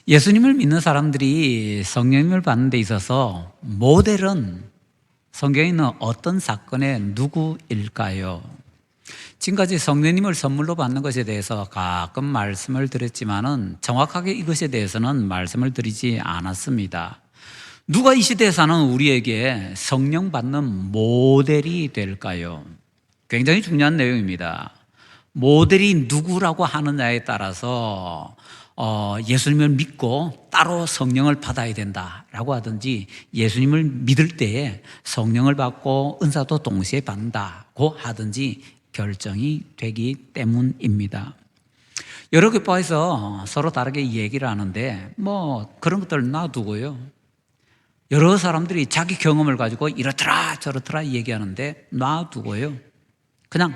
예수님을 믿는 사람들이 성령님을 받는 데 있어서 모델은 성경에 있는 어떤 사건의 누구일까요? 지금까지 성령님을 선물로 받는 것에 대해서 가끔 말씀을 드렸지만은 정확하게 이것에 대해서는 말씀을 드리지 않았습니다. 누가 이 시대에 사는 우리에게 성령 받는 모델이 될까요? 굉장히 중요한 내용입니다. 모델이 누구라고 하느냐에 따라서 예수님을 믿고 따로 성령을 받아야 된다라고 하든지, 예수님을 믿을 때에 성령을 받고 은사도 동시에 받는다고 하든지 결정이 되기 때문입니다. 여러 교파에서 서로 다르게 얘기를 하는데 그런 것들 놔두고요, 여러 사람들이 자기 경험을 가지고 이렇더라 저렇더라 얘기하는데 놔두고요, 그냥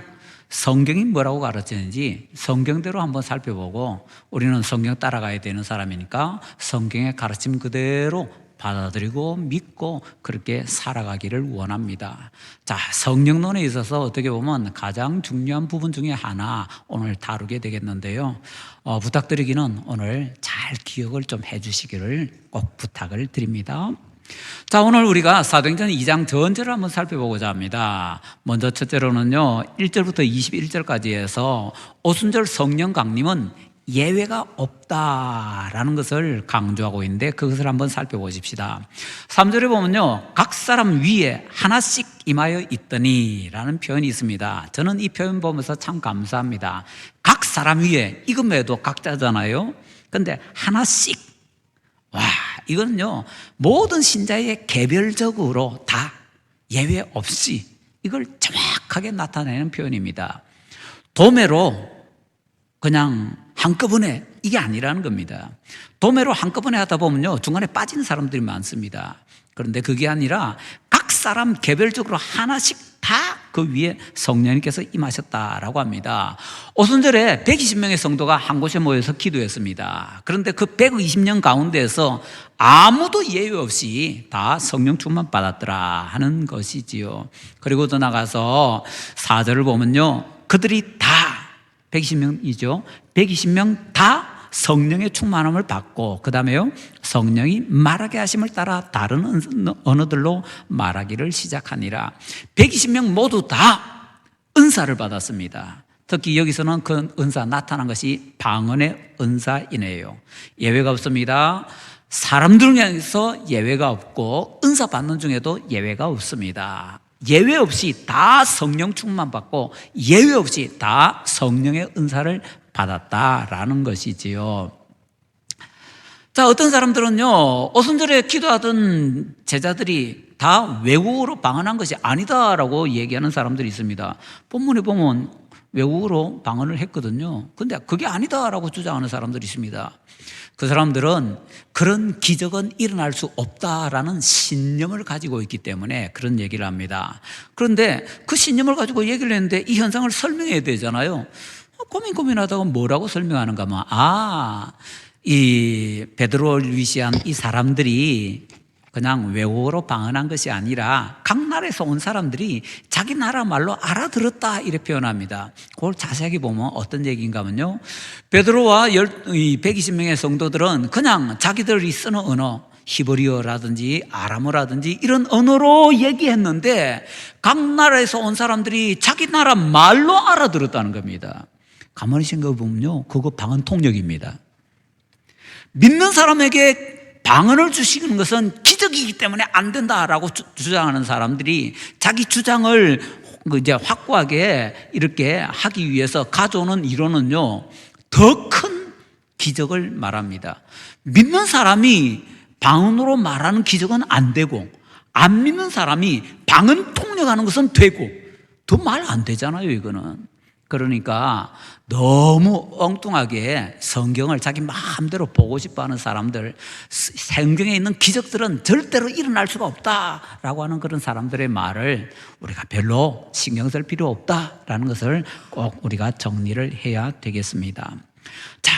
성경이 뭐라고 가르치는지 성경대로 한번 살펴보고, 우리는 성경 따라가야 되는 사람이니까 성경의 가르침 그대로 받아들이고 믿고 그렇게 살아가기를 원합니다. 자, 성령론에 있어서 어떻게 보면 가장 중요한 부분 중에 하나 오늘 다루게 되겠는데요, 부탁드리기는 오늘 잘 기억을 좀 해주시기를 꼭 부탁을 드립니다. 자, 오늘 우리가 사도행전 2장 전체를 한번 살펴보고자 합니다. 먼저 첫째로는요, 1절부터 21절까지 해서 오순절 성령 강림은 예외가 없다라는 것을 강조하고 있는데, 그것을 한번 살펴보십시다. 3절에 보면요, 각 사람 위에 하나씩 임하여 있더니 라는 표현이 있습니다. 저는 이 표현 보면서 참 감사합니다. 각 사람 위에, 이것에도 각자잖아요. 근데 하나씩, 와, 이거는요, 모든 신자의 개별적으로 다 예외 없이 이걸 정확하게 나타내는 표현입니다. 도매로 그냥 한꺼번에 이게 아니라는 겁니다. 도매로 한꺼번에 하다 보면요, 중간에 빠지는 사람들이 많습니다. 그런데 그게 아니라 각 사람 개별적으로 하나씩 다 그 위에 성령님께서 임하셨다라고 합니다. 오순절에 120명의 성도가 한 곳에 모여서 기도했습니다. 그런데 그 120명 가운데에서 아무도 예외 없이 다 성령 충만 받았더라 하는 것이지요. 그리고 더 나가서 4절을 보면요, 그들이 다 120명이죠. 120명 다 성령의 충만함을 받고, 그 다음에요, 성령이 말하게 하심을 따라 다른 언어들로 말하기를 시작하니라. 120명 모두 다 은사를 받았습니다. 특히 여기서는 그 은사 나타난 것이 방언의 은사이네요. 예외가 없습니다. 사람들 중에서 예외가 없고 은사 받는 중에도 예외가 없습니다. 예외 없이 다 성령 충만 받고 예외 없이 다 성령의 은사를 받았다라는 것이지요. 자, 어떤 사람들은요, 오순절에 기도하던 제자들이 다 외국어로 방언한 것이 아니다라고 얘기하는 사람들이 있습니다. 본문에 보면 외국어로 방언을 했거든요. 근데 그게 아니다라고 주장하는 사람들이 있습니다. 그 사람들은 그런 기적은 일어날 수 없다라는 신념을 가지고 있기 때문에 그런 얘기를 합니다. 그런데 그 신념을 가지고 얘기를 했는데 이 현상을 설명해야 되잖아요. 고민하다가 뭐라고 설명하는가 하면, 이 베드로를 위시한 이 사람들이 그냥 외국어로 방언한 것이 아니라 각 나라에서 온 사람들이 자기 나라 말로 알아들었다, 이렇게 표현합니다. 그걸 자세하게 보면 어떤 얘기인가 하면요, 베드로와 120명의 성도들은 그냥 자기들이 쓰는 언어, 히브리어라든지 아람어라든지 이런 언어로 얘기했는데 각 나라에서 온 사람들이 자기 나라 말로 알아들었다는 겁니다. 가만히 생각해 보면요, 그거 방언 통역입니다. 믿는 사람에게 방언을 주시는 것은 기적이기 때문에 안 된다라고 주장하는 사람들이 자기 주장을 이제 확고하게 이렇게 하기 위해서 가져오는 이론은요, 더 큰 기적을 말합니다. 믿는 사람이 방언으로 말하는 기적은 안 되고, 안 믿는 사람이 방언 통역하는 것은 되고, 더 말 안 되잖아요, 이거는. 그러니까 너무 엉뚱하게 성경을 자기 마음대로 보고 싶어하는 사람들, 성경에 있는 기적들은 절대로 일어날 수가 없다라고 하는 그런 사람들의 말을 우리가 별로 신경 쓸 필요 없다라는 것을 꼭 우리가 정리를 해야 되겠습니다. 자,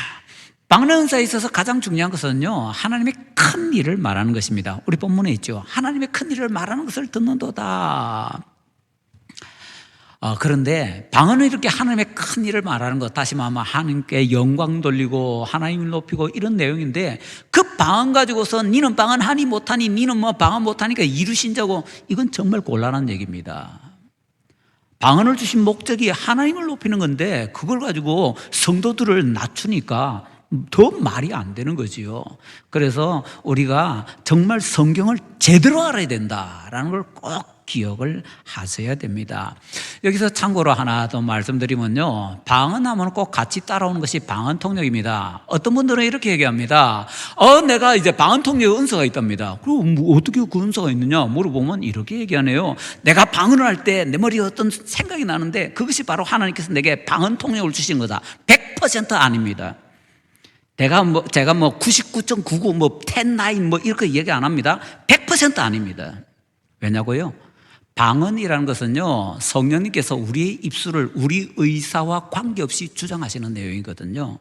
방언의 은사에 있어서 가장 중요한 것은요, 하나님의 큰 일을 말하는 것입니다. 우리 본문에 있죠. 하나님의 큰 일을 말하는 것을 듣는도다. 그런데 방언은 이렇게 하나님의 큰 일을 말하는 것, 다시 말하면 하나님께 영광 돌리고 하나님을 높이고 이런 내용인데, 그 방언 가지고서 니는 방언하니 못하니, 니는 뭐 방언 못하니까 이루신자고, 이건 정말 곤란한 얘기입니다. 방언을 주신 목적이 하나님을 높이는 건데 그걸 가지고 성도들을 낮추니까 더 말이 안 되는 거지요. 그래서 우리가 정말 성경을 제대로 알아야 된다라는 걸 꼭 기억을 하셔야 됩니다. 여기서 참고로 하나 더 말씀드리면요, 방언하면 꼭 같이 따라오는 것이 방언 통역입니다. 어떤 분들은 이렇게 얘기합니다. 내가 이제 방언 통역 은사가 있답니다. 그럼 뭐 어떻게 그 은사가 있느냐 물어보면 이렇게 얘기하네요. 내가 방언을 할 때 내 머리에 어떤 생각이 나는데 그것이 바로 하나님께서 내게 방언 통역을 주신 거다. 100% 아닙니다. 제가 99.99 10, 9 이렇게 얘기 안 합니다. 100% 아닙니다. 왜냐고요? 방언이라는 것은요, 성령님께서 우리의 입술을 우리 의사와 관계없이 주장하시는 내용이거든요.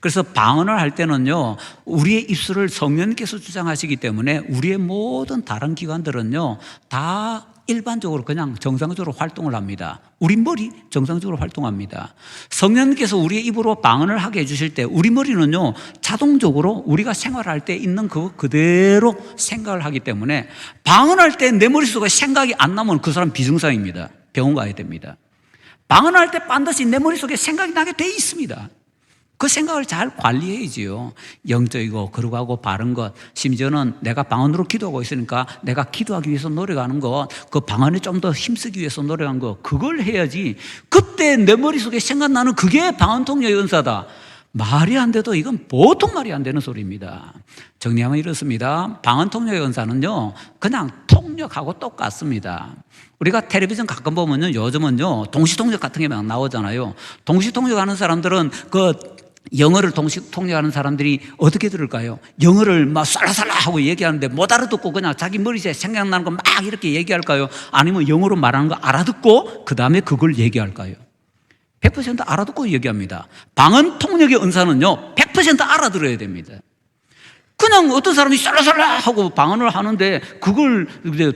그래서 방언을 할 때는요, 우리의 입술을 성령님께서 주장하시기 때문에 우리의 모든 다른 기관들은요, 다 일반적으로 그냥 정상적으로 활동을 합니다. 우리 머리 정상적으로 활동합니다. 성령님께서 우리의 입으로 방언을 하게 해주실 때 우리 머리는요, 자동적으로 우리가 생활할 때 있는 그거 그대로 생각을 하기 때문에 방언할 때 내 머릿속에 생각이 안 나면 그 사람 비증상입니다. 병원 가야 됩니다. 방언할 때 반드시 내 머릿속에 생각이 나게 돼 있습니다. 그 생각을 잘 관리해야지요. 영적이고 거룩하고 바른 것, 심지어는 내가 방언으로 기도하고 있으니까 내가 기도하기 위해서 노력하는 것, 그 방언에 좀 더 힘쓰기 위해서 노력한 것, 그걸 해야지. 그때 내 머릿속에 생각나는 그게 방언 통역의 은사다. 말이 안 돼도 이건 보통 말이 안 되는 소리입니다. 정리하면 이렇습니다. 방언 통역의 은사는요, 그냥 통역하고 똑같습니다. 우리가 텔레비전 가끔 보면요, 요즘은요, 동시통역 같은 게 막 나오잖아요. 동시통역하는 사람들은 영어를 동시 통역하는 사람들이 어떻게 들을까요? 영어를 막 쌀라쌀라 하고 얘기하는데 못 알아듣고 그냥 자기 머리에 생각나는 거 막 이렇게 얘기할까요? 아니면 영어로 말하는 거 알아듣고 그 다음에 그걸 얘기할까요? 100% 알아듣고 얘기합니다. 방언 통역의 은사는요, 100% 알아들어야 됩니다. 그냥 어떤 사람이 쌀라쌀라 하고 방언을 하는데 그걸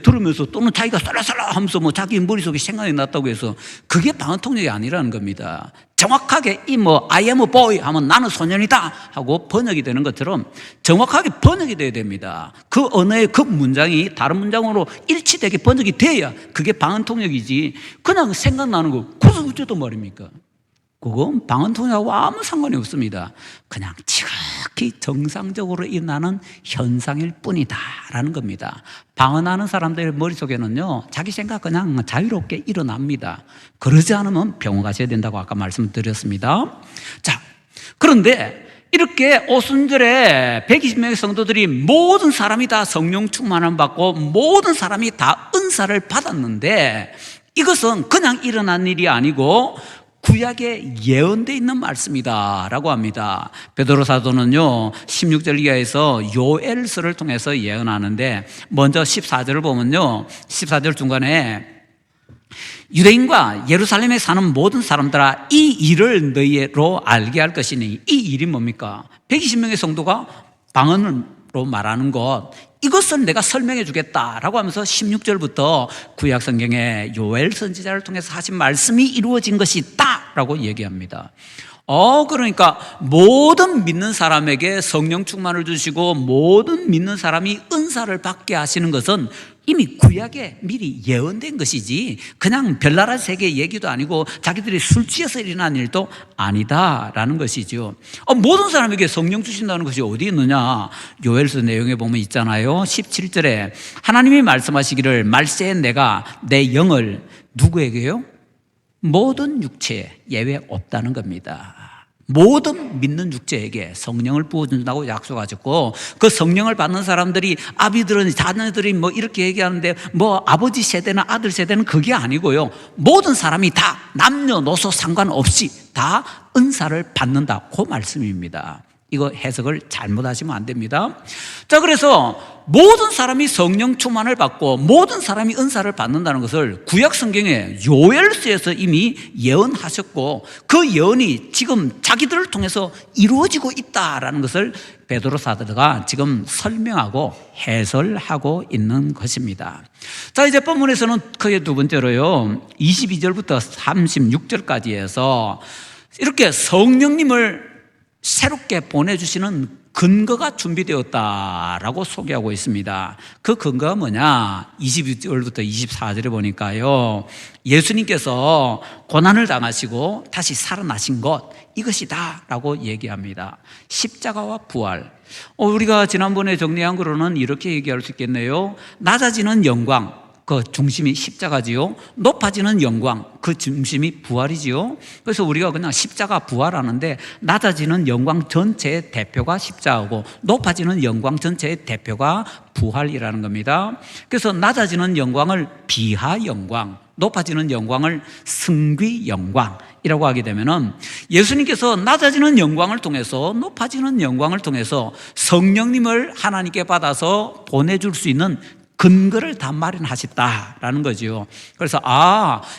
들으면서 또는 자기가 쌀라쌀라 하면서 뭐 자기 머릿속에 생각이 났다고 해서 그게 방언 통역이 아니라는 겁니다. 정확하게 I am a boy 하면 나는 소년이다 하고 번역이 되는 것처럼 정확하게 번역이 돼야 됩니다. 그 언어의 그 문장이 다른 문장으로 일치되게 번역이 돼야 그게 방언 통역이지, 그냥 생각나는 거 그래서 어쩌단 말입니까? 그건 방언 통역하고 아무 상관이 없습니다. 그냥 지극히 정상적으로 일어나는 현상일 뿐이다라는 겁니다. 방언하는 사람들의 머릿속에는요, 자기 생각 그냥 자유롭게 일어납니다. 그러지 않으면 병원 가셔야 된다고 아까 말씀드렸습니다. 자, 그런데 이렇게 오순절에 120명의 성도들이 모든 사람이 다 성령 충만을 받고 모든 사람이 다 은사를 받았는데 이것은 그냥 일어난 일이 아니고 구약에 예언되어 있는 말씀이다 라고 합니다. 베드로 사도는요 16절 이하에서 요엘서를 통해서 예언하는데, 먼저 14절을 보면요, 14절 중간에 유대인과 예루살렘에 사는 모든 사람들아 이 일을 너희로 알게 할 것이니, 이 일이 뭡니까? 120명의 성도가 방언으로 말하는 것, 이것을 내가 설명해 주겠다라고 하면서 16절부터 구약 성경에 요엘 선지자를 통해서 하신 말씀이 이루어진 것이 있다라고 얘기합니다. 그러니까 모든 믿는 사람에게 성령 충만을 주시고 모든 믿는 사람이 은사를 받게 하시는 것은 이미 구약에 미리 예언된 것이지 그냥 별나라 세계 얘기도 아니고 자기들이 술 취해서 일어난 일도 아니다라는 것이죠. 모든 사람에게 성령 주신다는 것이 어디 있느냐? 요엘서 내용에 보면 있잖아요. 17절에 하나님이 말씀하시기를 말세에 내가 내 영을 누구에게요? 모든 육체에 예외 없다는 겁니다. 모든 믿는 육체에게 성령을 부어준다고 약속하셨고, 그 성령을 받는 사람들이 아비들은 자녀들이 뭐 이렇게 얘기하는데 뭐 아버지 세대나 아들 세대는 그게 아니고요, 모든 사람이 다 남녀노소 상관없이 다 은사를 받는다, 그 말씀입니다. 이거 해석을 잘못하시면 안 됩니다. 자, 그래서 모든 사람이 성령 충만을 받고 모든 사람이 은사를 받는다는 것을 구약 성경의 요엘서에서 이미 예언하셨고, 그 예언이 지금 자기들을 통해서 이루어지고 있다라는 것을 베드로 사도가 지금 설명하고 해설하고 있는 것입니다. 자, 이제 본문에서는 크게 두 번째로요, 22절부터 36절까지 해서 이렇게 성령님을 새롭게 보내주시는 근거가 준비되었다라고 소개하고 있습니다. 그 근거가 뭐냐? 22절부터 24절에 보니까요, 예수님께서 고난을 당하시고 다시 살아나신 것, 이것이다 라고 얘기합니다. 십자가와 부활. 우리가 지난번에 정리한 거로는 이렇게 얘기할 수 있겠네요. 낮아지는 영광, 그 중심이 십자가지요. 높아지는 영광, 그 중심이 부활이지요. 그래서 우리가 그냥 십자가 부활하는데, 낮아지는 영광 전체의 대표가 십자가고 높아지는 영광 전체의 대표가 부활이라는 겁니다. 그래서 낮아지는 영광을 비하 영광, 높아지는 영광을 승귀 영광이라고 하게 되면은, 예수님께서 낮아지는 영광을 통해서, 높아지는 영광을 통해서 성령님을 하나님께 받아서 보내줄 수 있는 근거를 다 마련하셨다라는 거죠. 그래서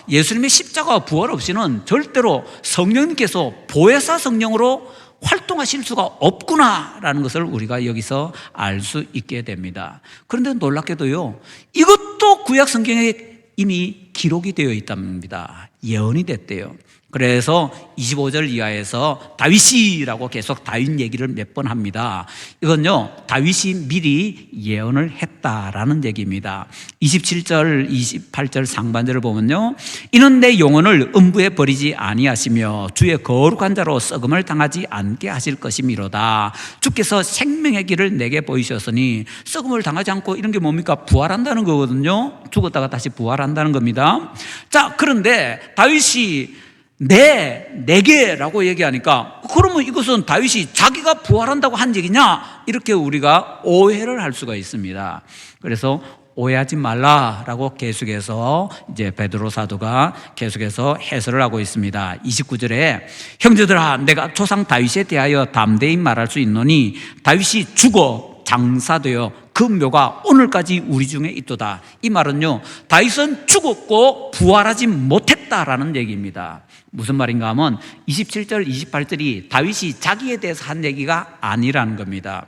예수님의 십자가와 부활 없이는 절대로 성령님께서 보혜사 성령으로 활동하실 수가 없구나라는 것을 우리가 여기서 알 수 있게 됩니다. 그런데 놀랍게도요, 이것도 구약 성경에 이미 기록이 되어 있답니다. 예언이 됐대요. 그래서 25절 이하에서 다윗이라고 계속 다윗 얘기를 몇 번 합니다. 이건요, 다윗이 미리 예언을 했다라는 얘기입니다. 27절, 28절 상반절을 보면요, 이는 내 영혼을 음부에 버리지 아니하시며 주의 거룩한 자로 썩음을 당하지 않게 하실 것이미로다. 주께서 생명의 길을 내게 보이셨으니, 썩음을 당하지 않고 이런 게 뭡니까? 부활한다는 거거든요. 죽었다가 다시 부활한다는 겁니다. 자, 그런데 다윗이 내게라고 얘기하니까, 그러면 이것은 다윗이 자기가 부활한다고 한 얘기냐? 이렇게 우리가 오해를 할 수가 있습니다. 그래서 오해하지 말라라고 계속해서 이제 베드로 사도가 계속해서 해설을 하고 있습니다. 29절에 형제들아, 내가 조상 다윗에 대하여 담대히 말할 수 있노니 다윗이 죽어 장사되어 그 묘가 오늘까지 우리 중에 있도다. 이 말은요, 다윗은 죽었고 부활하지 못했다라는 얘기입니다. 무슨 말인가 하면 27절, 28절이 다윗이 자기에 대해서 한 얘기가 아니라는 겁니다.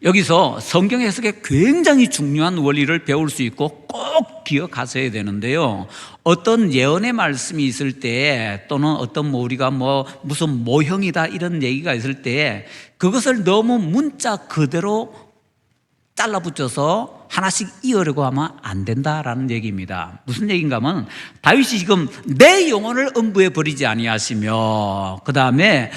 여기서 성경 해석에 굉장히 중요한 원리를 배울 수 있고 꼭 기억하셔야 되는데요, 어떤 예언의 말씀이 있을 때, 또는 어떤 우리가 무슨 모형이다 이런 얘기가 있을 때, 그것을 너무 문자 그대로 잘라붙여서 하나씩 이으려고 하면 안 된다라는 얘기입니다. 무슨 얘기인가 하면, 다윗이 지금 내 영혼을 음부에 버리지 아니하시며 그 다음에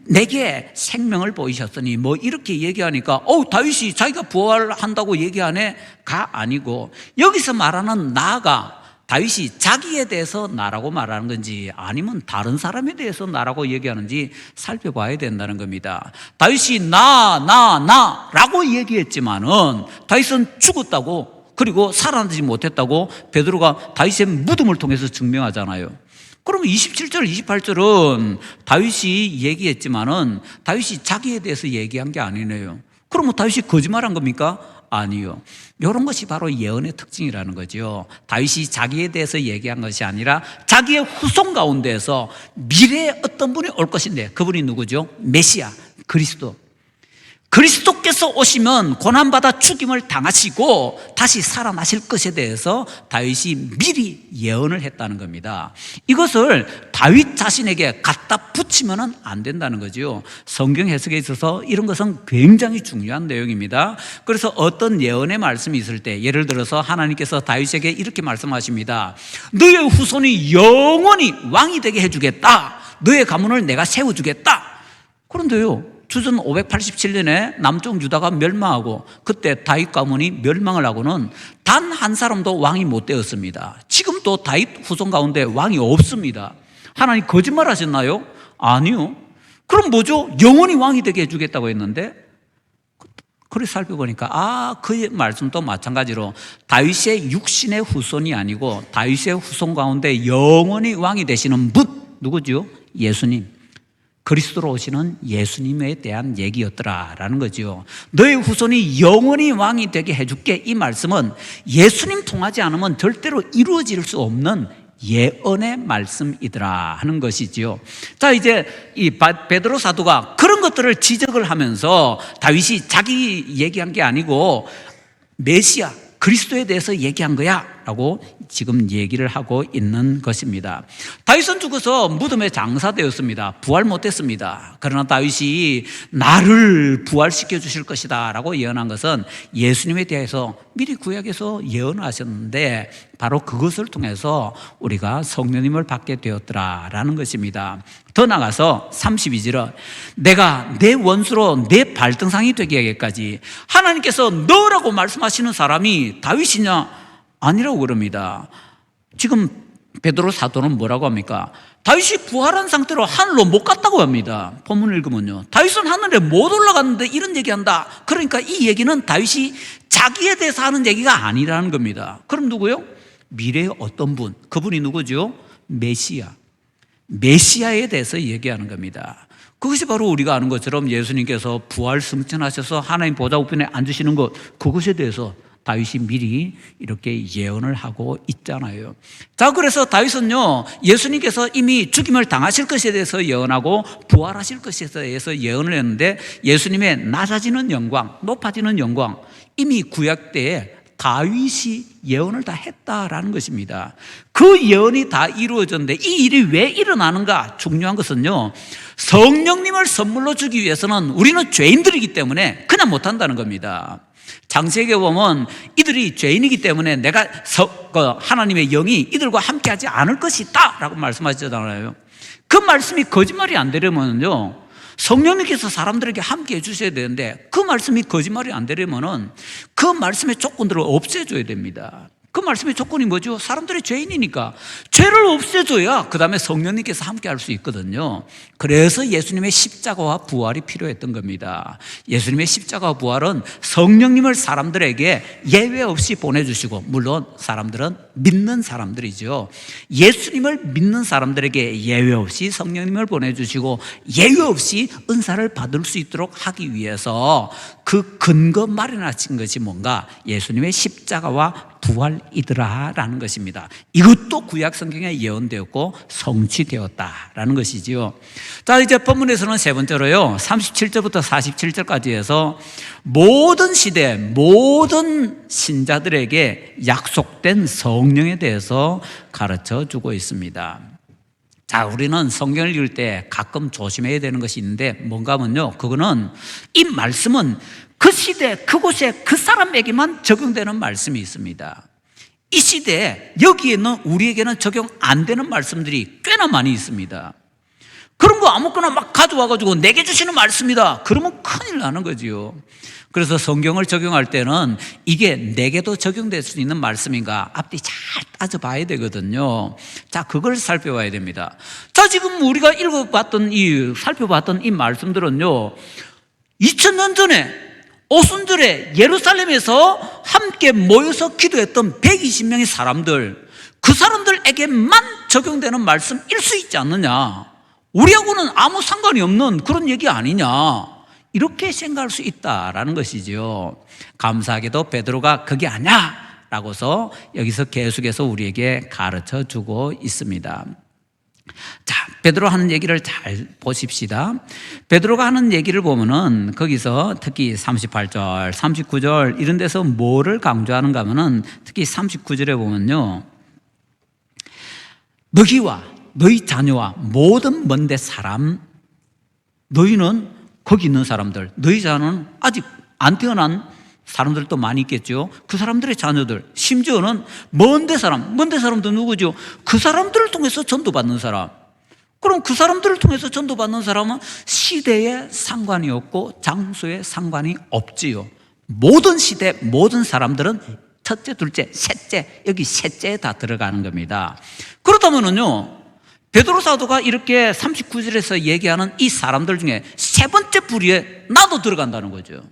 내게 생명을 보이셨으니 이렇게 얘기하니까 다윗이 자기가 부활한다고 얘기하네가 아니고, 여기서 말하는 나가 다윗이 자기에 대해서 나라고 말하는 건지 아니면 다른 사람에 대해서 나라고 얘기하는지 살펴봐야 된다는 겁니다. 다윗이 나라고 얘기했지만은 다윗은 죽었다고, 그리고 살아나지 못했다고 베드로가 다윗의 무덤을 통해서 증명하잖아요. 그러면 27절, 28절은 다윗이 얘기했지만은 다윗이 자기에 대해서 얘기한 게 아니네요. 그러면 다윗이 거짓말한 겁니까? 아니요. 이런 것이 바로 예언의 특징이라는 거죠. 다윗이 자기에 대해서 얘기한 것이 아니라 자기의 후손 가운데에서 미래에 어떤 분이 올 것인데, 그분이 누구죠? 메시아, 그리스도께서 오시면 고난받아 죽임을 당하시고 다시 살아나실 것에 대해서 다윗이 미리 예언을 했다는 겁니다. 이것을 다윗 자신에게 갖다 붙이면 안 된다는 거죠. 성경 해석에 있어서 이런 것은 굉장히 중요한 내용입니다. 그래서 어떤 예언의 말씀이 있을 때, 예를 들어서 하나님께서 다윗에게 이렇게 말씀하십니다. 너의 후손이 영원히 왕이 되게 해주겠다. 너의 가문을 내가 세워주겠다. 그런데요, 주전 587년에 남쪽 유다가 멸망하고 그때 다윗 가문이 멸망을 하고는 단 한 사람도 왕이 못 되었습니다. 지금도 다윗 후손 가운데 왕이 없습니다. 하나님 거짓말 하셨나요? 아니요. 그럼 뭐죠? 영원히 왕이 되게 해주겠다고 했는데, 그래서 살펴보니까 그 말씀도 마찬가지로 다윗의 육신의 후손이 아니고 다윗의 후손 가운데 영원히 왕이 되시는 분, 누구죠? 예수님. 그리스도로 오시는 예수님에 대한 얘기였더라라는 거죠. 너의 후손이 영원히 왕이 되게 해줄게. 이 말씀은 예수님 통하지 않으면 절대로 이루어질 수 없는 예언의 말씀이더라 하는 것이지요. 자, 이제 이 베드로 사도가 그런 것들을 지적을 하면서 다윗이 자기 얘기한 게 아니고 메시아 그리스도에 대해서 얘기한 거야 라고 지금 얘기를 하고 있는 것입니다. 다윗은 죽어서 무덤에 장사되었습니다. 부활 못했습니다. 그러나 다윗이 나를 부활시켜 주실 것이다 라고 예언한 것은 예수님에 대해서 미리 구약에서 예언하셨는데 바로 그것을 통해서 우리가 성령님을 받게 되었더라라는 것입니다. 더 나가서 32절은 내가 내 원수로 내 발등상이 되게 하기까지 하나님께서 너라고 말씀하시는 사람이 다윗이냐? 아니라고 그럽니다. 지금 베드로 사도는 뭐라고 합니까? 다윗이 부활한 상태로 하늘로 못 갔다고 합니다. 본문을 읽으면요, 다윗은 하늘에 못 올라갔는데 이런 얘기한다. 그러니까 이 얘기는 다윗이 자기에 대해서 하는 얘기가 아니라는 겁니다. 그럼 누구요? 미래의 어떤 분, 그분이 누구죠? 메시아에 대해서 얘기하는 겁니다. 그것이 바로 우리가 아는 것처럼 예수님께서 부활 승천하셔서 하나님 보좌 우편에 앉으시는 것, 그것에 대해서 다윗이 미리 이렇게 예언을 하고 있잖아요. 자, 그래서 다윗은요, 예수님께서 이미 죽임을 당하실 것에 대해서 예언하고 부활하실 것에 대해서 예언을 했는데 예수님의 낮아지는 영광, 높아지는 영광, 이미 구약 때에 다윗이 예언을 다 했다라는 것입니다. 그 예언이 다 이루어졌는데 이 일이 왜 일어나는가? 중요한 것은요, 성령님을 선물로 주기 위해서는 우리는 죄인들이기 때문에 그냥 못한다는 겁니다. 창세기에 보면 이들이 죄인이기 때문에 내가 하나님의 영이 이들과 함께하지 않을 것이다 라고 말씀하셨잖아요. 그 말씀이 거짓말이 안 되려면요, 성령님께서 사람들에게 함께 해주셔야 되는데 그 말씀이 거짓말이 안 되려면은 그 말씀의 조건들을 없애줘야 됩니다. 그 말씀의 조건이 뭐죠? 사람들이 죄인이니까 죄를 없애줘야 그 다음에 성령님께서 함께 할 수 있거든요. 그래서 예수님의 십자가와 부활이 필요했던 겁니다. 예수님의 십자가와 부활은 성령님을 사람들에게 예외 없이 보내주시고, 물론 사람들은 믿는 사람들이죠. 예수님을 믿는 사람들에게 예외 없이 성령님을 보내주시고 예외 없이 은사를 받을 수 있도록 하기 위해서 그 근거 마련하신 것이 뭔가? 예수님의 십자가와 부활이더라라는 것입니다. 이것도 구약 성경에 예언되었고 성취되었다라는 것이지요. 자, 이제 본문에서는 세 번째로요, 37절부터 47절까지 해서 모든 시대 모든 신자들에게 약속된 성령에 대해서 가르쳐 주고 있습니다. 자, 우리는 성경을 읽을 때 가끔 조심해야 되는 것이 있는데 뭔가 하면요, 그거는 이 말씀은 그 시대 그곳에 그 사람에게만 적용되는 말씀이 있습니다. 이 시대에 여기에는 우리에게는 적용 안 되는 말씀들이 꽤나 많이 있습니다. 그런 거 아무거나 막 가져와가지고 내게 주시는 말씀이다 그러면 큰일 나는 거지요. 그래서 성경을 적용할 때는 이게 내게도 적용될 수 있는 말씀인가 앞뒤 잘 따져봐야 되거든요. 자, 그걸 살펴봐야 됩니다. 자, 지금 우리가 살펴봤던 이 말씀들은요, 2000년 전에 오순절에 예루살렘에서 함께 모여서 기도했던 120명의 사람들, 그 사람들에게만 적용되는 말씀일 수 있지 않느냐, 우리하고는 아무 상관이 없는 그런 얘기 아니냐, 이렇게 생각할 수 있다라는 것이죠. 감사하게도 베드로가 그게 아니야 라고서 여기서 계속해서 우리에게 가르쳐 주고 있습니다. 자, 베드로 하는 얘기를 잘 보십시다. 베드로가 하는 얘기를 보면은 거기서 특히 38절, 39절 이런 데서 뭐를 강조하는가 하면은 특히 39절에 보면요, 너희와 너희 자녀와 모든 먼데 사람, 너희는 거기 있는 사람들, 너희 자녀는 아직 안 태어난 사람들도 많이 있겠죠. 그 사람들의 자녀들, 심지어는 먼데 사람도 누구죠? 그 사람들을 통해서 전도받는 사람. 그럼 그 사람들을 통해서 전도받는 사람은 시대에 상관이 없고 장소에 상관이 없지요. 모든 시대 모든 사람들은 첫째, 둘째, 셋째, 여기 셋째에 다 들어가는 겁니다. 그렇다면은요, 베드로 사도가 이렇게 39절에서 얘기하는 이 사람들 중에 세 번째 부류에 나도 들어간다는 거죠.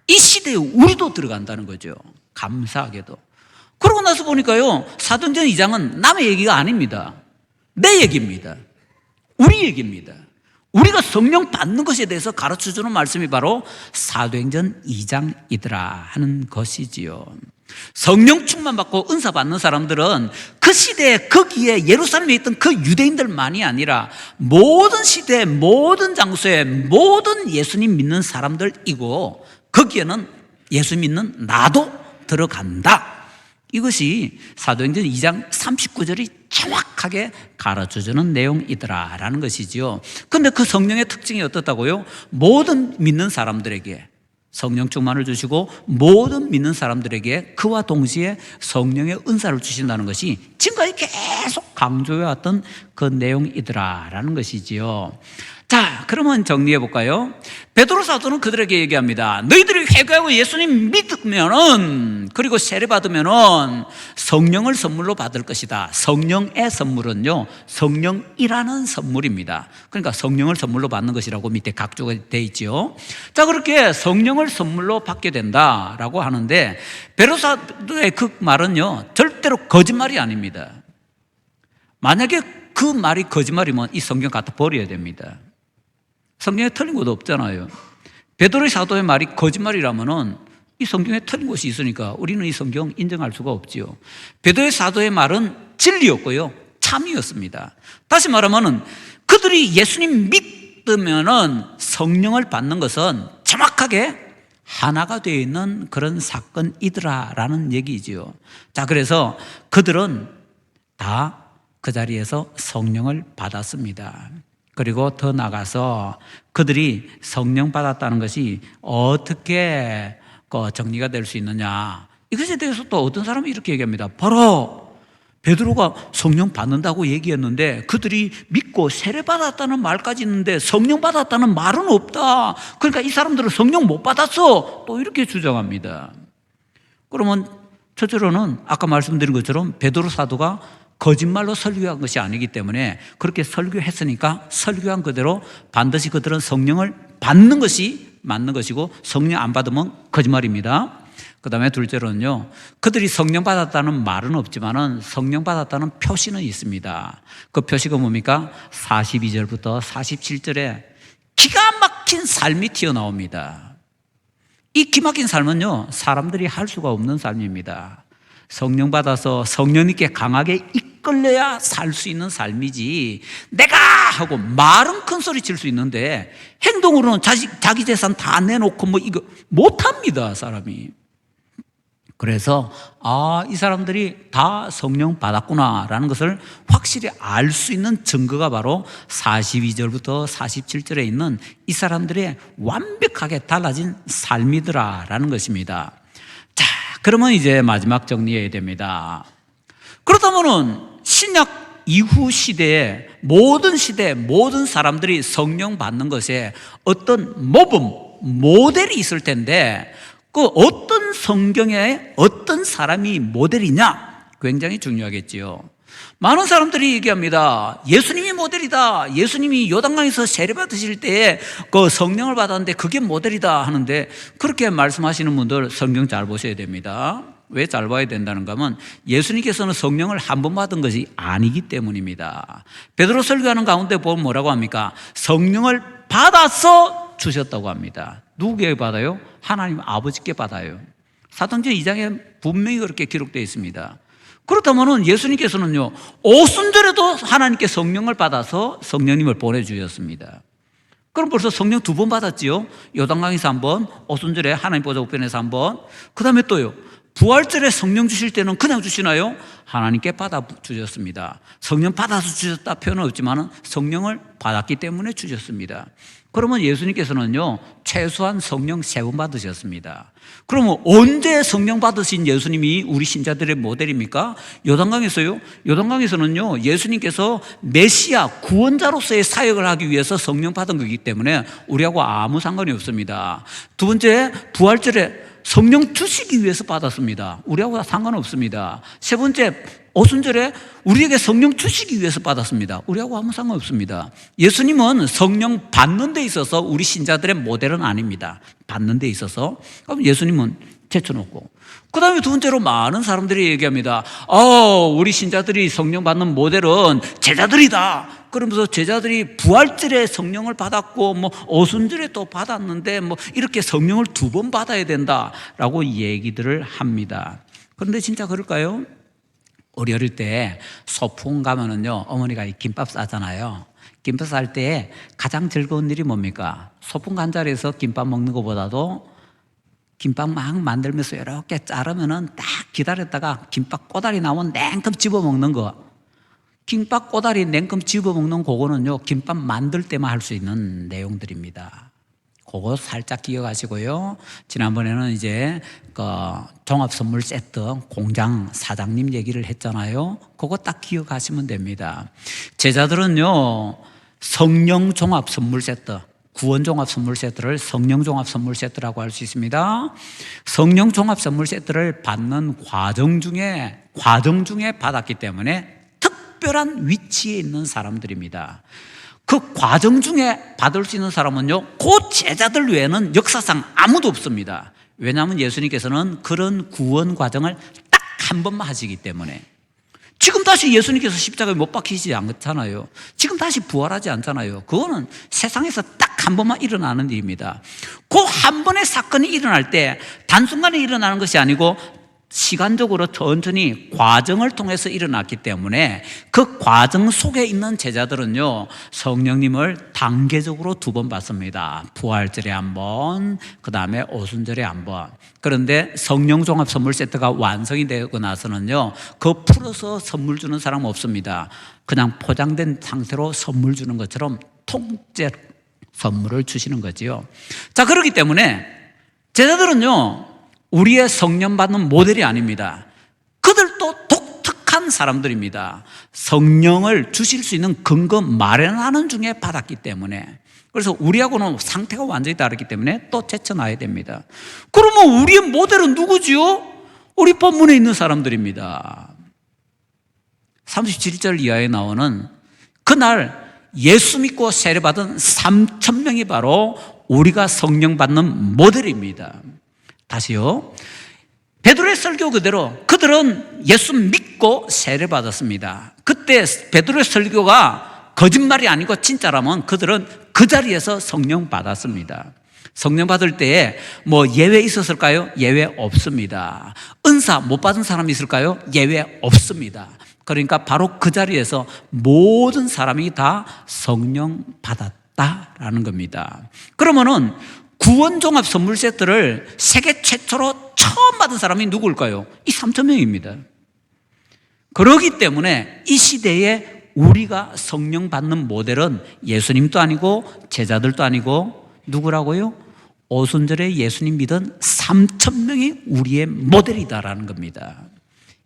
이 시대에 우리도 들어간다는 거죠. 감사하게도. 그러고 나서 보니까요, 사도행전 2장은 남의 얘기가 아닙니다. 내 얘기입니다. 우리 얘기입니다. 우리가 성령 받는 것에 대해서 가르쳐주는 말씀이 바로 사도행전 2장이더라 하는 것이지요. 성령 충만 받고 은사 받는 사람들은 그 시대에 거기에 예루살렘에 있던 그 유대인들만이 아니라 모든 시대, 모든 장소에 모든 예수님 믿는 사람들이고 거기에는 예수 믿는 나도 들어간다. 이것이 사도행전 2장 39절이 정확하게 가르쳐주는 내용이더라라는 것이지요. 그런데 그 성령의 특징이 어떻다고요? 모든 믿는 사람들에게 성령 충만을 주시고 모든 믿는 사람들에게 그와 동시에 성령의 은사를 주신다는 것이 지금까지 계속 강조해왔던 그 내용이더라라는 것이지요. 자, 그러면 정리해 볼까요? 베드로 사도는 그들에게 얘기합니다. 너희들이 회개하고 예수님 믿으면은, 그리고 세례 받으면은 성령을 선물로 받을 것이다. 성령의 선물은요, 성령이라는 선물입니다. 그러니까 성령을 선물로 받는 것이라고 밑에 각조가 되어 있죠. 자, 그렇게 성령을 선물로 받게 된다라고 하는데, 베드로 사도의 그 말은요, 절대로 거짓말이 아닙니다. 만약에 그 말이 거짓말이면 이 성경 갖다 버려야 됩니다. 성경에 틀린 것도 없잖아요. 베드로의 사도의 말이 거짓말이라면은 이 성경에 틀린 것이 있으니까 우리는 이 성경 인정할 수가 없지요. 베드로의 사도의 말은 진리였고요, 참이었습니다. 다시 말하면은 그들이 예수님 믿으면은 성령을 받는 것은 정확하게 하나가 되어 있는 그런 사건이더라라는 얘기지요. 자, 그래서 그들은 다 그 자리에서 성령을 받았습니다. 그리고 더 나가서 그들이 성령 받았다는 것이 어떻게 정리가 될 수 있느냐, 이것에 대해서 또 어떤 사람이 이렇게 얘기합니다. 바로 베드로가 성령 받는다고 얘기했는데 그들이 믿고 세례 받았다는 말까지 있는데 성령 받았다는 말은 없다. 그러니까 이 사람들은 성령 못 받았어, 또 이렇게 주장합니다. 그러면 첫째로는 아까 말씀드린 것처럼 베드로 사도가 거짓말로 설교한 것이 아니기 때문에 그렇게 설교했으니까 설교한 그대로 반드시 그들은 성령을 받는 것이 맞는 것이고 성령 안 받으면 거짓말입니다. 그 다음에 둘째로는요, 그들이 성령 받았다는 말은 없지만은 성령 받았다는 표시는 있습니다. 그 표시가 뭡니까? 42절부터 47절에 기가 막힌 삶이 튀어나옵니다. 이 기막힌 삶은요, 사람들이 할 수가 없는 삶입니다. 성령 받아서 성령님께 강하게 이끌려야 살 수 있는 삶이지, 내가 하고 말은 큰 소리 칠 수 있는데 행동으로는 자기 재산 다 내놓고 이거 못합니다, 사람이. 그래서 이 사람들이 다 성령 받았구나라는 것을 확실히 알 수 있는 증거가 바로 42절부터 47절에 있는 이 사람들의 완벽하게 달라진 삶이더라라는 것입니다. 자, 그러면 이제 마지막 정리해야 됩니다. 그렇다면은 신약 이후 시대에 모든 사람들이 성령 받는 것에 어떤 모범, 모델이 있을 텐데 그 어떤 성경에 어떤 사람이 모델이냐, 굉장히 중요하겠지요. 많은 사람들이 얘기합니다. 예수님이 모델이다. 예수님이 요단강에서 세례 받으실 때에 그 성령을 받았는데 그게 모델이다 하는데, 그렇게 말씀하시는 분들 성경 잘 보셔야 됩니다. 왜 잘 봐야 된다는가 하면 예수님께서는 성령을 한 번 받은 것이 아니기 때문입니다. 베드로 설교하는 가운데 보면 뭐라고 합니까? 성령을 받아서 주셨다고 합니다. 누구에게 받아요? 하나님 아버지께 받아요. 사도행전 2장에 분명히 그렇게 기록되어 있습니다. 그렇다면 예수님께서는요, 오순절에도 하나님께 성령을 받아서 성령님을 보내주셨습니다. 그럼 벌써 성령 2번 받았지요. 요단강에서 1번, 오순절에 하나님 보좌 우편에서 1번, 그 다음에 또요, 부활절에 성령 주실 때는 그냥 주시나요? 하나님께 받아 주셨습니다. 성령 받아서 주셨다 표현은 없지만 성령을 받았기 때문에 주셨습니다. 그러면 예수님께서는요, 최소한 성령 3번 받으셨습니다. 그러면 언제 성령 받으신 예수님이 우리 신자들의 모델입니까? 요단강에서요. 요단강에서는요, 예수님께서 메시아 구원자로서의 사역을 하기 위해서 성령 받은 거기 때문에 우리하고 아무 상관이 없습니다. 두 번째, 부활절에 성령 주시기 위해서 받았습니다. 우리하고 상관없습니다. 세 번째, 오순절에 우리에게 성령 주시기 위해서 받았습니다. 우리하고 아무 상관없습니다. 예수님은 성령 받는 데 있어서 우리 신자들의 모델은 아닙니다. 받는 데 있어서. 그럼 예수님은 제쳐놓고, 그 다음에 두 번째로 많은 사람들이 얘기합니다. 우리 신자들이 성령 받는 모델은 제자들이다. 그러면서 제자들이 부활절에 성령을 받았고 뭐 오순절에 또 받았는데 뭐 이렇게 성령을 2번 받아야 된다라고 얘기들을 합니다. 그런데 진짜 그럴까요? 우리 어릴 때 소풍 가면은요, 어머니가 이 김밥 싸잖아요. 김밥 쌀 때 가장 즐거운 일이 뭡니까? 소풍 간 자리에서 김밥 먹는 것보다도 김밥 막 만들면서 이렇게 자르면은 딱 기다렸다가 김밥 꼬다리 나오면 냉큼 집어 먹는 거. 김밥 꼬다리 냉큼 집어 먹는 그거는요, 김밥 만들 때만 할 수 있는 내용들입니다. 그거 살짝 기억하시고요. 지난번에는 이제 그 종합 선물 세트 공장 사장님 얘기를 했잖아요. 그거 딱 기억하시면 됩니다. 제자들은요, 성령 종합 선물 세트, 구원 종합 선물 세트를 성령 종합 선물 세트라고 할 수 있습니다. 성령 종합 선물 세트를 받는 과정 중에 받았기 때문에 특별한 위치에 있는 사람들입니다. 그 과정 중에 받을 수 있는 사람은요, 그 제자들 외에는 역사상 아무도 없습니다. 왜냐하면 예수님께서는 그런 구원 과정을 딱 한 번만 하시기 때문에. 지금 다시 예수님께서 십자가에 못 박히지 않잖아요. 지금 다시 부활하지 않잖아요. 그거는 세상에서 딱 한 번만 일어나는 일입니다. 그 한 번의 사건이 일어날 때 단순간에 일어나는 것이 아니고 시간적으로 천천히 과정을 통해서 일어났기 때문에 그 과정 속에 있는 제자들은요, 성령님을 단계적으로 2번 받습니다. 부활절에 1번, 그 다음에 오순절에 1번. 그런데 성령 종합 선물 세트가 완성이 되고 나서는요, 그 풀어서 선물 주는 사람 없습니다. 그냥 포장된 상태로 선물 주는 것처럼 통째로 선물을 주시는 거지요. 자, 그렇기 때문에 제자들은요, 우리의 성령 받는 모델이 아닙니다. 그들도 독특한 사람들입니다. 성령을 주실 수 있는 근거 마련하는 중에 받았기 때문에. 그래서 우리하고는 상태가 완전히 다르기 때문에 또 제쳐놔야 됩니다. 그러면 우리의 모델은 누구지요? 우리 본문에 있는 사람들입니다. 37절 이하에 나오는 그날 예수 믿고 세례받은 3,000명이 바로 우리가 성령 받는 모델입니다. 다시요. 베드로의 설교 그대로 그들은 예수 믿고 세례받았습니다. 그때 베드로의 설교가 거짓말이 아니고 진짜라면 그들은 그 자리에서 성령 받았습니다. 성령 받을 때에 뭐 예외 있었을까요? 예외 없습니다. 은사 못 받은 사람이 있을까요? 예외 없습니다. 그러니까 바로 그 자리에서 모든 사람이 다 성령 받았다라는 겁니다. 그러면은 구원 종합 선물 세트를 세계 최초로 처음 받은 사람이 누구일까요? 이 3,000명입니다. 그렇기 때문에 이 시대에 우리가 성령 받는 모델은 예수님도 아니고 제자들도 아니고 누구라고요? 오순절에 예수님 믿은 3,000명이 우리의 모델이다라는 겁니다.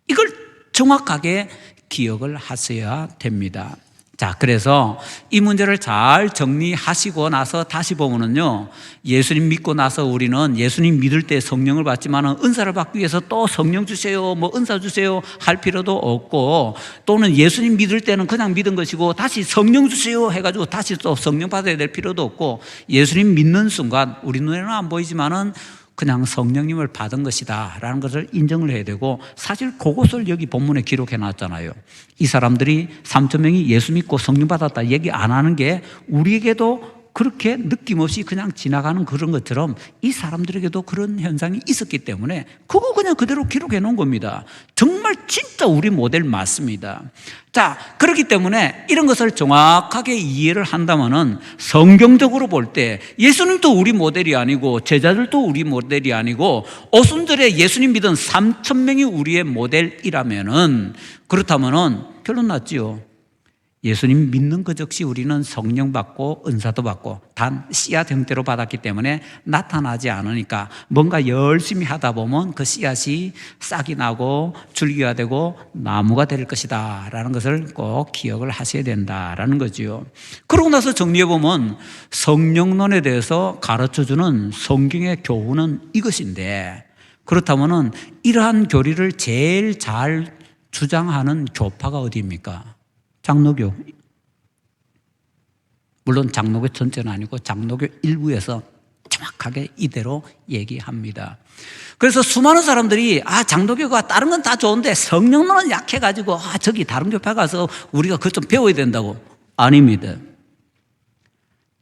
이걸 정확하게 기억을 하셔야 됩니다. 자, 그래서 이 문제를 잘 정리하시고 나서 다시 보면은요, 예수님 믿고 나서 우리는 예수님 믿을 때 성령을 받지만 은사를 받기 위해서 또 성령 주세요, 뭐 은사 주세요 할 필요도 없고, 또는 예수님 믿을 때는 그냥 믿은 것이고 다시 성령 주세요 해가지고 다시 또 성령 받아야 될 필요도 없고, 예수님 믿는 순간 우리 눈에는 안 보이지만은 그냥 성령님을 받은 것이다 라는 것을 인정을 해야 되고, 사실 그것을 여기 본문에 기록해 놨잖아요. 이 사람들이 3,000명이 예수 믿고 성령 받았다 얘기 안 하는 게 우리에게도 그렇게 느낌없이 그냥 지나가는 그런 것처럼 이 사람들에게도 그런 현상이 있었기 때문에 그거 그냥 그대로 기록해 놓은 겁니다. 정말 진짜 우리 모델 맞습니다. 자, 그렇기 때문에 이런 것을 정확하게 이해를 한다면은 성경적으로 볼 때 예수님도 우리 모델이 아니고 제자들도 우리 모델이 아니고 오순절에 예수님 믿은 3,000명이 우리의 모델이라면은, 그렇다면은 결론 났지요. 예수님 믿는 그 즉시 우리는 성령 받고 은사도 받고 단 씨앗 형태로 받았기 때문에 나타나지 않으니까 뭔가 열심히 하다 보면 그 씨앗이 싹이 나고 줄기가 되고 나무가 될 것이다 라는 것을 꼭 기억을 하셔야 된다라는 거지요. 그러고 나서 정리해 보면 성령론에 대해서 가르쳐주는 성경의 교훈은 이것인데, 그렇다면 이러한 교리를 제일 잘 주장하는 교파가 어디입니까? 장로교. 물론 장로교 전체는 아니고 장로교 일부에서 정확하게 이대로 얘기합니다. 그래서 수많은 사람들이 장로교가 다른 건 다 좋은데 성령론은 약해가지고 저기 다른 교파 가서 우리가 그것 좀 배워야 된다고. 아닙니다.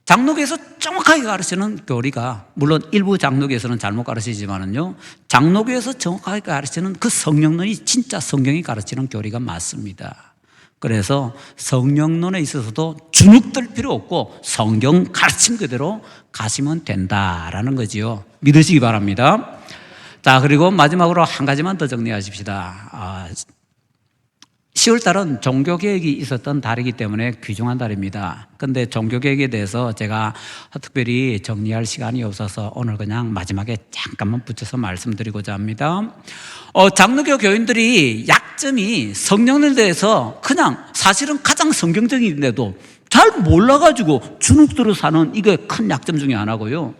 장로교에서 정확하게 가르치는 교리가, 물론 일부 장로교에서는 잘못 가르치지만은요, 장로교에서 정확하게 가르치는 그 성령론이 진짜 성경이 가르치는 교리가 맞습니다. 그래서 성령론에 있어서도 주눅들 필요 없고 성경 가르침 그대로 가시면 된다라는 거지요. 믿으시기 바랍니다. 자, 그리고 마지막으로 한 가지만 더 정리하십시다. 10월 달은 종교개혁이 있었던 달이기 때문에 귀중한 달입니다. 근데 종교개혁에 대해서 제가 특별히 정리할 시간이 없어서 오늘 그냥 마지막에 잠깐만 붙여서 말씀드리고자 합니다. 장로교 교인들이 약점이 성령에 대해서 그냥 사실은 가장 성경적인데도 잘 몰라가지고 주눅들어 사는, 이게 큰 약점 중에 하나고요.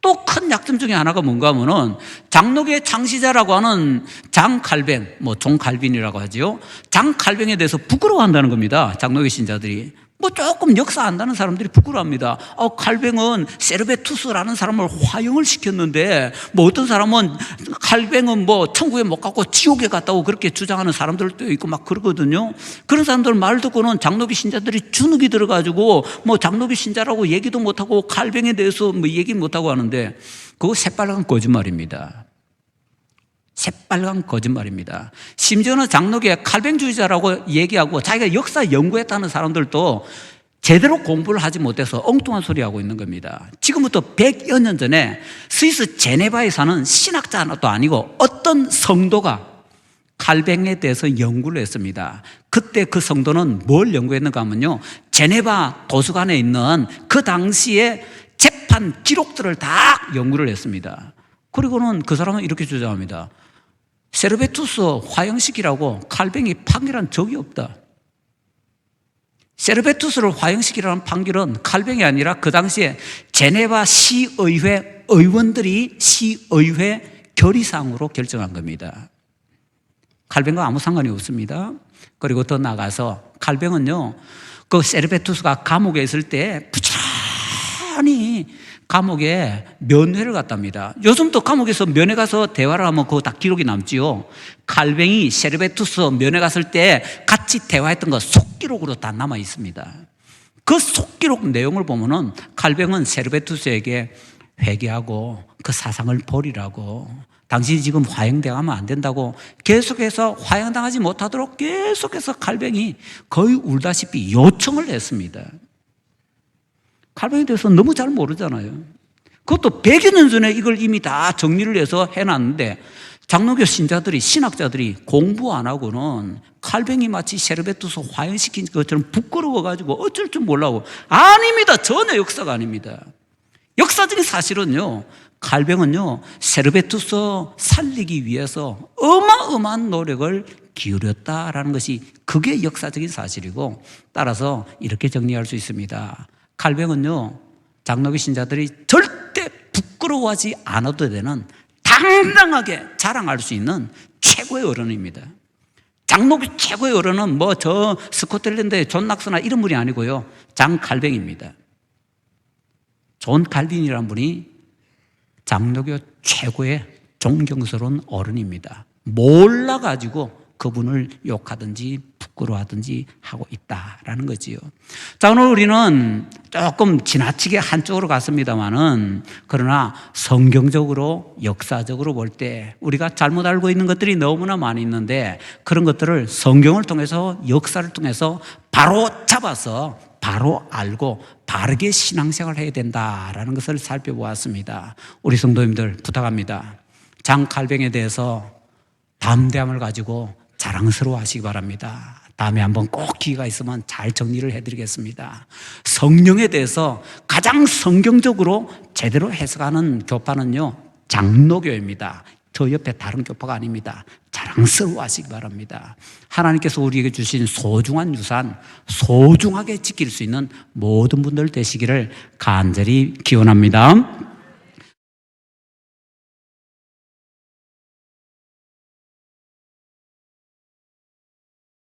또 큰 약점 중에 하나가 뭔가 하면은 장로교의 창시자라고 하는 장칼뱅, 종칼빈이라고 하죠. 장칼뱅에 대해서 부끄러워한다는 겁니다. 장로교 신자들이. 조금 역사 안다는 사람들이 부끄러워합니다. 칼뱅은 세르베투스라는 사람을 화형을 시켰는데, 어떤 사람은 칼뱅은 천국에 못 갔고 지옥에 갔다고 그렇게 주장하는 사람들도 있고 막 그러거든요. 그런 사람들 말 듣고는 장로교 신자들이 주눅이 들어가지고 장로교 신자라고 얘기도 못하고 칼뱅에 대해서 얘기 못하고 하는데, 그거 새빨간 거짓말입니다. 새빨간 거짓말입니다. 심지어는 장로교의 칼뱅주의자라고 얘기하고 자기가 역사 연구했다는 사람들도 제대로 공부를 하지 못해서 엉뚱한 소리 하고 있는 겁니다. 지금부터 100여 년 전에 스위스 제네바에 사는 신학자 하나도 아니고 어떤 성도가 칼뱅에 대해서 연구를 했습니다. 그때 그 성도는 뭘 연구했는가 하면요, 제네바 도서관에 있는 그 당시에 재판 기록들을 다 연구를 했습니다. 그리고는 그 사람은 이렇게 주장합니다. 세르베투스 화형시키라고 칼뱅이 판결한 적이 없다. 세르베투스를 화형시키라는 판결은 칼뱅이 아니라 그 당시에 제네바 시의회 의원들이 시의회 결의사항으로 결정한 겁니다. 칼뱅과 아무 상관이 없습니다. 그리고 더 나가서 칼뱅은요, 그 세르베투스가 감옥에 있을 때 부지런히 감옥에 면회를 갔답니다. 요즘도 감옥에서 면회 가서 대화를 하면 그거 다 기록이 남지요. 칼뱅이 세르베투스 면회 갔을 때 같이 대화했던 거 속기록으로 다 남아 있습니다. 그 속기록 내용을 보면은 칼뱅은 세르베투스에게 회개하고 그 사상을 버리라고, 당신이 지금 화형당하면 안 된다고 계속해서 화형당하지 못하도록 계속해서 칼뱅이 거의 울다시피 요청을 했습니다. 칼뱅에 대해서 너무 잘 모르잖아요. 그것도 100여 년 전에 이걸 이미 다 정리를 해서 해놨는데, 장로교 신자들이, 신학자들이 공부 안 하고는 칼뱅이 마치 세르베투스 화형시킨 것처럼 부끄러워가지고 어쩔 줄 몰라고. 아닙니다. 전혀 역사가 아닙니다. 역사적인 사실은요, 칼뱅은요, 세르베투스 살리기 위해서 어마어마한 노력을 기울였다라는 것이, 그게 역사적인 사실이고, 따라서 이렇게 정리할 수 있습니다. 칼뱅은요, 장로교 신자들이 절대 부끄러워하지 않아도 되는, 당당하게 자랑할 수 있는 최고의 어른입니다. 장로교 최고의 어른은 저 스코틀랜드의 존 낙스나 이런 분이 아니고요, 장 칼뱅입니다. 존 칼빈이라는 분이 장로교 최고의 존경스러운 어른입니다. 몰라가지고 그분을 욕하든지 부끄러워하든지 하고 있다라는 거지요. 자, 오늘 우리는 조금 지나치게 한쪽으로 갔습니다만은, 그러나 성경적으로, 역사적으로 볼 때 우리가 잘못 알고 있는 것들이 너무나 많이 있는데, 그런 것들을 성경을 통해서, 역사를 통해서 바로 잡아서 바로 알고 바르게 신앙생활을 해야 된다라는 것을 살펴보았습니다. 우리 성도님들 부탁합니다. 장 칼뱅에 대해서 담대함을 가지고 자랑스러워 하시기 바랍니다. 다음에 한번 꼭 기회가 있으면 잘 정리를 해드리겠습니다. 성령에 대해서 가장 성경적으로 제대로 해석하는 교파는요, 장로교입니다. 저 옆에 다른 교파가 아닙니다. 자랑스러워 하시기 바랍니다. 하나님께서 우리에게 주신 소중한 유산, 소중하게 지킬 수 있는 모든 분들 되시기를 간절히 기원합니다.